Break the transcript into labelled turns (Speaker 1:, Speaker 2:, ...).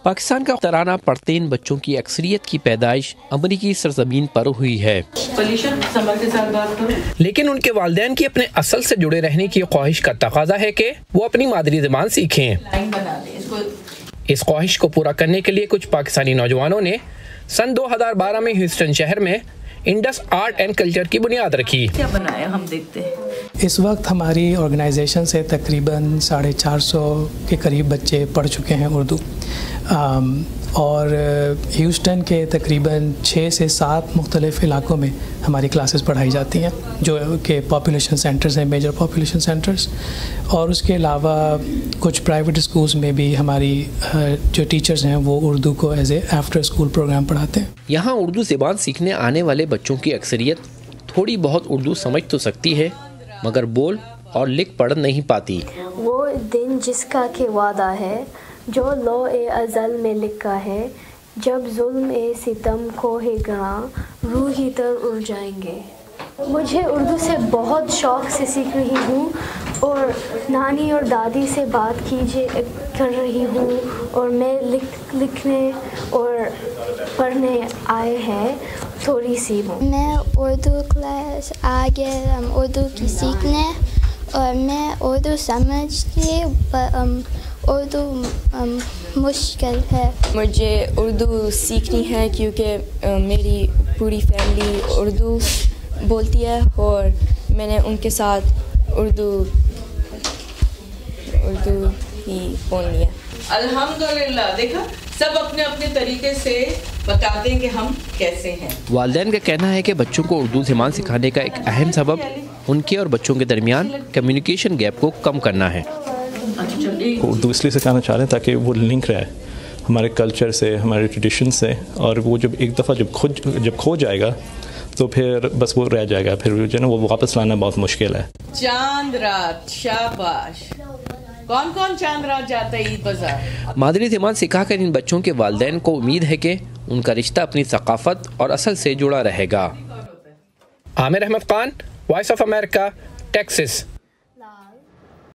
Speaker 1: پاکستان کا ترانہ پڑھتے ان بچوں کی اکثریت کی پیدائش امریکی سرزمین پر ہوئی ہے، لیکن ان کے والدین کی اپنے اصل سے جڑے رہنے کی خواہش کا تقاضا ہے کہ وہ اپنی مادری زبان سیکھیں۔ اس خواہش کو پورا کرنے کے لیے کچھ پاکستانی نوجوانوں نے سن 2012 میں ہیوسٹن شہر میں انڈس آرٹ اینڈ کلچر کی بنیاد رکھی۔
Speaker 2: کیا بنایا ہم دیکھتے ہیں۔
Speaker 3: اس وقت ہماری آرگنائزیشن سے تقریباً 450 کے قریب بچے پڑھ چکے ہیں اردو، اور ہیوسٹن کے تقریباً 6 سے 7 مختلف علاقوں میں ہماری کلاسز پڑھائی جاتی ہیں، جو کہ پاپولیشن سینٹرز ہیں، میجر پاپولیشن سینٹرز، اور اس کے علاوہ کچھ پرائیویٹ اسکولز میں بھی ہماری جو ٹیچرز ہیں وہ اردو کو as a after school program پڑھاتے ہیں۔
Speaker 1: یہاں اردو زبان سیکھنے آنے والے بچوں کی اکثریت تھوڑی بہت اردو سمجھ تو سکتی ہے، مگر بول اور لکھ پڑھ نہیں پاتی۔
Speaker 4: وہ دن جس کا کہ وعدہ ہے، جو لوح ازل میں لکھا ہے، جب ظلم ستم کو ہے گراں، روحی تر اڑ جائیں گے۔ مجھے اردو سے بہت شوق سے سیکھ رہی ہوں، اور نانی اور دادی سے بات کر رہی ہوں، اور میں لکھنے اور پڑھنے آئے ہیں تھوڑی سی ہوں۔
Speaker 5: میں اردو کلاس آ گیا اردو کی سیکھنے، اور میں اردو سمجھتی، اردو مشکل ہے۔
Speaker 6: مجھے اردو سیکھنی ہے کیونکہ میری پوری فیملی اردو بولتی ہے، اور میں نے ان کے ساتھ اردو ہی بولنی ہے۔
Speaker 2: الحمدللہ، دیکھا سب اپنے اپنے طریقے سے بتاتے ہیں کہ ہم کیسے ہیں۔
Speaker 1: والدین کا کہنا ہے کہ بچوں کو اردو زبان سکھانے کا ایک اہم سبب ان کے اور بچوں کے درمیان کمیونیکیشن گیپ کو کم کرنا ہے۔
Speaker 7: اردو اس لیے سکھانا چاہ رہے ہیں تاکہ وہ لنک رہے ہمارے کلچر سے، ہمارے ٹریڈیشن سے، اور وہ جب ایک دفعہ جب کھو جائے گا تو پھر بس وہ رہ جائے گا، پھر جو ہے نا وہ واپس لانا بہت مشکل ہے۔
Speaker 2: چاند رات، شاباش، کون کون چاند رات جاتا ہے عید بازار؟
Speaker 1: مادری زبان سکھا کر ان بچوں کے والدین کو امید ہے کہ ان کا رشتہ اپنی ثقافت اور اصل سے جڑا رہے گا۔ Aamir Ahmed Khan, voice of America, Texas.